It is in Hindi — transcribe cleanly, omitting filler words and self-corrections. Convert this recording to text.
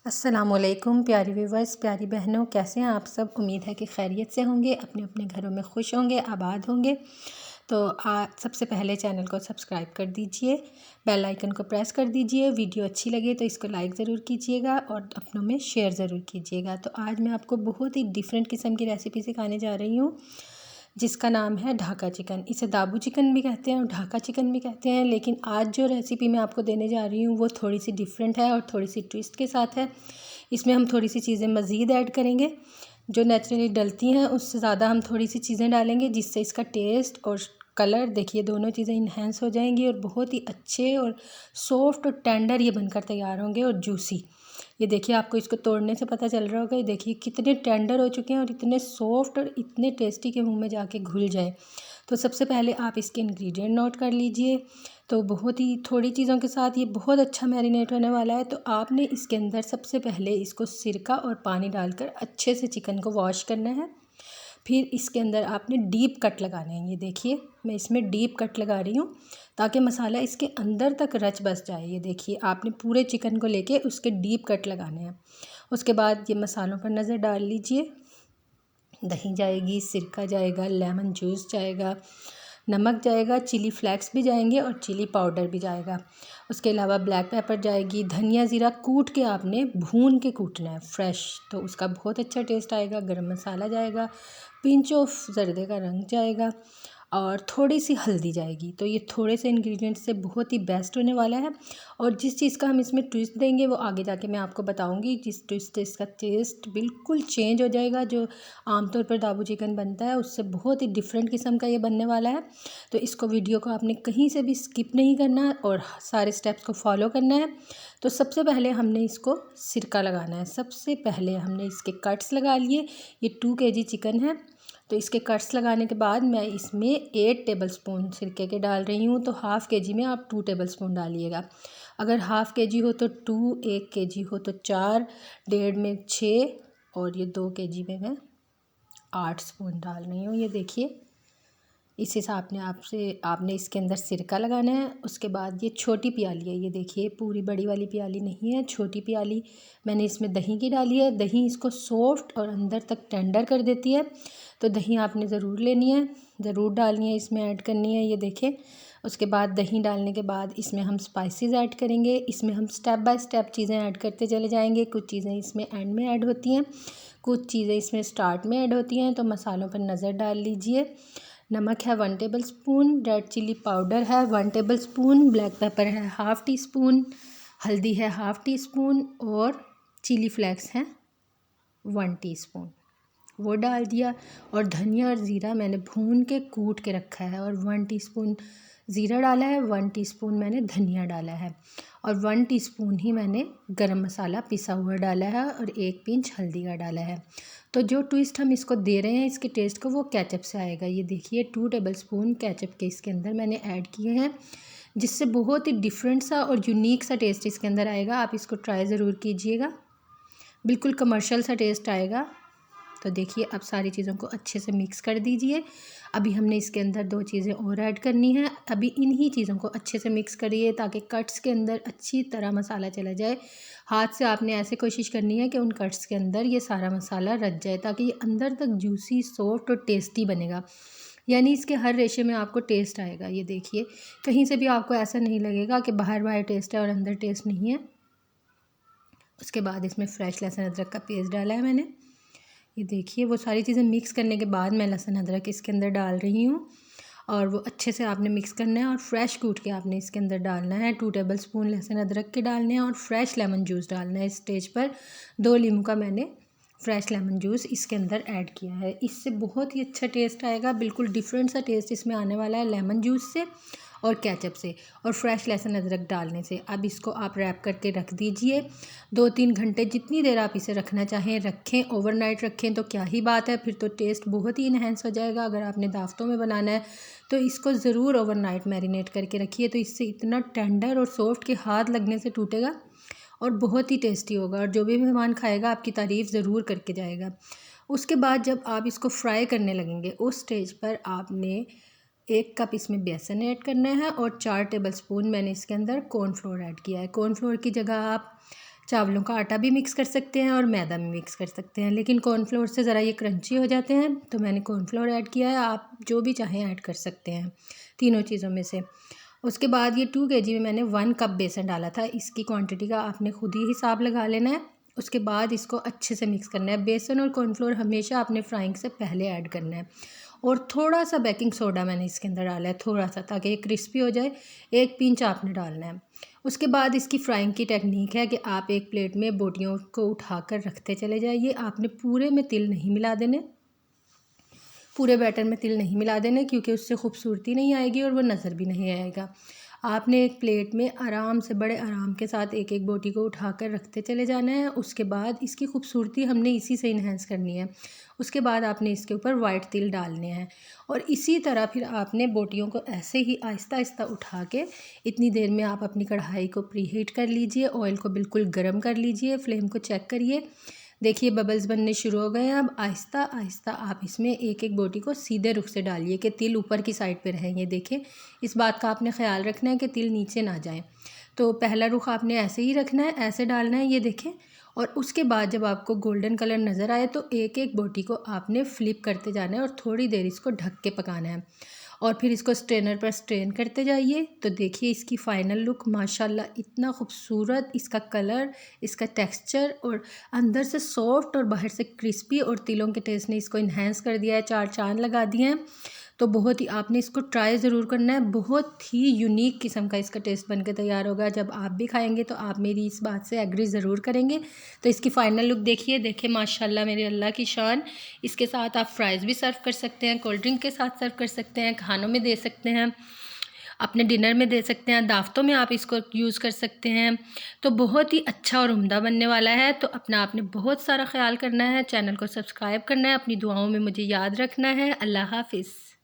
अस्सलामुअलैकुम प्यारी व्यूवर्स, प्यारी बहनों, कैसे हैं आप सब। उम्मीद है कि खैरियत से होंगे, अपने अपने घरों में खुश होंगे, आबाद होंगे। तो सबसे पहले चैनल को सब्सक्राइब कर दीजिए, बेल आइकन को प्रेस कर दीजिए। वीडियो अच्छी लगे तो इसको लाइक ज़रूर कीजिएगा और अपनों में शेयर ज़रूर कीजिएगा। तो आज मैं आपको बहुत ही डिफरेंट किस्म की रेसिपी सिखाने जा रही हूँ, जिसका नाम है ढाका चिकन। इसे दाबू चिकन भी कहते हैं और ढाका चिकन भी कहते हैं, लेकिन आज जो रेसिपी मैं आपको देने जा रही हूँ वो थोड़ी सी डिफरेंट है और थोड़ी सी ट्विस्ट के साथ है। इसमें हम थोड़ी सी चीज़ें मज़ीद ऐड करेंगे, जो नेचुरली डलती हैं उससे ज़्यादा हम थोड़ी सी चीज़ें डालेंगे, जिससे इसका टेस्ट और कलर देखिए दोनों चीज़ें इन्हेंस हो जाएंगी और बहुत ही अच्छे और सॉफ्ट और टेंडर ये बनकर तैयार होंगे और जूसी। ये देखिए, आपको इसको तोड़ने से पता चल रहा होगा, ये देखिए कितने टेंडर हो चुके हैं और इतने सॉफ्ट और इतने टेस्टी के मुंह में जाके घुल जाए। तो सबसे पहले आप इसके इंग्रेडिएंट नोट कर लीजिए। तो बहुत ही थोड़ी चीज़ों के साथ ये बहुत अच्छा मैरिनेट होने वाला है। तो आपने इसके अंदर सबसे पहले इसको सिरका और पानी डालकर अच्छे से चिकन को वॉश करना है। फिर इसके अंदर आपने डीप कट लगाने हैं। ये देखिए, मैं इसमें डीप कट लगा रही हूँ ताकि मसाला इसके अंदर तक रच बस जाए। ये देखिए, आपने पूरे चिकन को लेके उसके डीप कट लगाने हैं। उसके बाद ये मसालों पर नज़र डाल लीजिए। दही जाएगी, सिरका जाएगा, लेमन जूस जाएगा, नमक जाएगा, चिली फ्लेक्स भी जाएंगे और चिली पाउडर भी जाएगा। उसके अलावा ब्लैक पेपर जाएगी, धनिया ज़ीरा कूट के आपने भून के कूटना है फ्रेश, तो उसका बहुत अच्छा टेस्ट आएगा। गरम मसाला जाएगा, पिंच ऑफ जर्दे का रंग जाएगा और थोड़ी सी हल्दी जाएगी। तो ये थोड़े से इंग्रेडिएंट्स से बहुत ही बेस्ट होने वाला है। और जिस चीज़ का हम इसमें ट्विस्ट देंगे वो आगे जाके मैं आपको बताऊंगी। जिस ट्विस्ट से इसका टेस्ट बिल्कुल चेंज हो जाएगा, जो आमतौर पर दाबू चिकन बनता है उससे बहुत ही डिफरेंट किस्म का ये बनने वाला है। तो इसको वीडियो को आपने कहीं से भी स्किप नहीं करना और सारे स्टेप्स को फॉलो करना है। तो सबसे पहले हमने इसको सिरका लगाना है। सबसे पहले हमने इसके कट्स लगा लिए। ये 2 kg चिकन है, तो इसके कट्स लगाने के बाद मैं इसमें 8 टेबलस्पून सिरके के डाल रही हूँ। तो हाफ़ kg में आप 2 टेबलस्पून डालिएगा। अगर हाफ़ kg हो तो 2, 1 kg हो तो 4, 1.5 में 6 और ये 2 kg में मैं 8 स्पून डाल रही हूँ। ये देखिए, इस हिसाब ने आपने इसके अंदर सिरका लगाना है। उसके बाद ये छोटी प्याली है, ये देखिए पूरी बड़ी वाली प्याली नहीं है, छोटी प्याली मैंने इसमें दही की डाली है। दही इसको सॉफ्ट और अंदर तक टेंडर कर देती है। तो दही आपने ज़रूर लेनी है, ज़रूर डालनी है, इसमें ऐड करनी है। ये देखें, उसके बाद दही डालने के बाद इसमें हम स्पाइसेस ऐड करेंगे। इसमें हम स्टेप बाय स्टेप चीज़ें ऐड करते चले जाएंगे। कुछ चीज़ें इसमें एंड में ऐड होती हैं, कुछ चीज़ें इसमें स्टार्ट में ऐड होती हैं। तो मसालों पर नज़र डाल लीजिए। नमक है 1 टेबलस्पून, रेड चिली पाउडर है 1 टेबलस्पून, ब्लैक पेपर है हाफ़ टी स्पून, हल्दी है हाफ़ टी स्पून और चिली फ्लेक्स हैं 1 टीस्पून, वो डाल दिया। और धनिया और ज़ीरा मैंने भून के कूट के रखा है और 1 टीस्पून ज़ीरा डाला है, 1 टीस्पून मैंने धनिया डाला है और 1 टीस्पून ही मैंने गरम मसाला पिसा हुआ डाला है और 1 पिंच हल्दी का डाला है। तो जो ट्विस्ट हम इसको दे रहे हैं इसके टेस्ट को, वो केचप से आएगा। ये देखिए 2 टेबलस्पून केचप के इसके अंदर मैंने ऐड किए हैं, जिससे बहुत ही डिफरेंट सा और यूनिक सा टेस्ट इसके अंदर आएगा। आप इसको ट्राई ज़रूर कीजिएगा, बिल्कुल कमर्शियल सा टेस्ट आएगा। तो देखिए, अब सारी चीज़ों को अच्छे से मिक्स कर दीजिए। अभी हमने इसके अंदर 2 चीज़ें और ऐड करनी है। अभी इन्हीं चीज़ों को अच्छे से मिक्स करिए ताकि कट्स के अंदर अच्छी तरह मसाला चला जाए। हाथ से आपने ऐसे कोशिश करनी है कि उन कट्स के अंदर ये सारा मसाला रच जाए, ताकि ये अंदर तक जूसी, सॉफ्ट और टेस्टी बनेगा। यानी इसके हर रेशे में आपको टेस्ट आएगा। ये देखिए, कहीं से भी आपको ऐसा नहीं लगेगा कि बाहर बाहर टेस्ट है और अंदर टेस्ट नहीं है। उसके बाद इसमें फ्रेश लहसुन अदरक का पेस्ट डाला है मैंने। ये देखिए, वो सारी चीज़ें मिक्स करने के बाद मैं लहसुन अदरक इसके अंदर डाल रही हूँ और वो अच्छे से आपने मिक्स करना है और फ्रेश कूट के आपने इसके अंदर डालना है। 2 टेबलस्पून लहसुन अदरक के डालने हैं और फ्रेश लेमन जूस डालना है। इस स्टेज पर 2 नींबू का मैंने फ्रेश लेमन जूस इसके अंदर ऐड किया है। इससे बहुत ही अच्छा टेस्ट आएगा, बिल्कुल डिफरेंट सा टेस्ट इसमें आने वाला है लेमन जूस से और केचप से और फ्रेश लहसुन अदरक डालने से। अब इसको आप रैप करके रख दीजिए 2-3 घंटे, जितनी देर आप इसे रखना चाहें रखें। ओवरनाइट रखें तो क्या ही बात है, फिर तो टेस्ट बहुत ही इन्हेंस हो जाएगा। अगर आपने दावतों में बनाना है तो इसको ज़रूर ओवरनाइट मैरिनेट करके रखिए। तो इससे इतना टेंडर और सॉफ्ट के हाथ लगने से टूटेगा और बहुत ही टेस्टी होगा और जो भी मेहमान खाएगा आपकी तारीफ़ ज़रूर करके जाएगा। उसके बाद जब आप इसको फ्राई करने लगेंगे, उस स्टेज पर आपने 1 कप इसमें बेसन ऐड करना है और 4 टेबलस्पून मैंने इसके अंदर कॉर्नफ्लोर ऐड किया है। कॉर्नफ्लोर की जगह आप चावलों का आटा भी मिक्स कर सकते हैं और मैदा भी मिक्स कर सकते हैं, लेकिन कॉर्नफ्लोर से ज़रा ये क्रंची हो जाते हैं, तो मैंने कॉर्नफ्लोर ऐड किया है। आप जो भी चाहें ऐड कर सकते हैं तीनों चीज़ों में से। उसके बाद ये 2 kg में मैंने 1 कप बेसन डाला था। इसकी क्वांटिटी का आपने खुद ही हिसाब लगा लेना है। उसके बाद इसको अच्छे से मिक्स करना है। बेसन और कॉर्नफ्लोर हमेशा आपने फ्राइंग से पहले ऐड करना है। और थोड़ा सा बेकिंग सोडा मैंने इसके अंदर डाला है, थोड़ा सा, ताकि ये क्रिस्पी हो जाए। 1 पिंच आपने डालना है। उसके बाद इसकी फ्राइंग की टेक्निक है कि आप एक प्लेट में बोटियों को उठाकर रखते चले जाइए। आपने पूरे में तिल नहीं मिला देने, पूरे बैटर में तिल नहीं मिला देने, क्योंकि उससे खूबसूरती नहीं आएगी और वो नज़र भी नहीं आएगा। आपने एक प्लेट में आराम से, बड़े आराम के साथ एक एक बोटी को उठाकर रखते चले जाना है। उसके बाद इसकी खूबसूरती हमने इसी से इन्हेंस करनी है। उसके बाद आपने इसके ऊपर वाइट तिल डालने हैं और इसी तरह फिर आपने बोटियों को ऐसे ही आहिस्ता आहिस्ता उठा के, इतनी देर में आप अपनी कढ़ाई को प्रीहीट कर लीजिए, ऑयल को बिल्कुल गर्म कर लीजिए, फ्लेम को चेक करिए। देखिए बबल्स बनने शुरू हो गए हैं। अब आहिस्ता आहिस्ता आप इसमें एक एक बोटी को सीधे रुख से डालिए कि तिल ऊपर की साइड पे रहें। ये देखें, इस बात का आपने ख्याल रखना है कि तिल नीचे ना जाए। तो पहला रुख आपने ऐसे ही रखना है, ऐसे डालना है, ये देखें। और उसके बाद जब आपको गोल्डन कलर नज़र आए तो एक एक बोटी को आपने फ्लिप करते जाना है और थोड़ी देर इसको ढक के पकाना है। और फिर इसको स्ट्रेनर पर स्ट्रेन करते जाइए। तो देखिए इसकी फ़ाइनल लुक माशाल्लाह इतना खूबसूरत, इसका कलर, इसका टेक्सचर, और अंदर से सॉफ्ट और बाहर से क्रिस्पी, और तिलों के टेस्ट ने इसको इन्हेंस कर दिया है, 4 चांद लगा दिए हैं। तो बहुत ही, आपने इसको ट्राई ज़रूर करना है। बहुत ही यूनिक किस्म का इसका टेस्ट बनके तैयार होगा। जब आप भी खाएंगे तो आप मेरी इस बात से एग्री ज़रूर करेंगे। तो इसकी फ़ाइनल लुक देखिए, देखें माशाल्लाह मेरे अल्लाह की शान। इसके साथ आप फ्राइज़ भी सर्व कर सकते हैं, कोल्ड ड्रिंक के साथ सर्व कर सकते हैं, खानों में दे सकते हैं, अपने डिनर में दे सकते हैं, दावतों में आप इसको यूज़ कर सकते हैं। तो बहुत ही अच्छा और उम्दा बनने वाला है। तो अपना आपने बहुत सारा ख्याल करना है, चैनल को सब्सक्राइब करना है, अपनी दुआओं में मुझे याद रखना है। अल्लाह हाफ़िज़।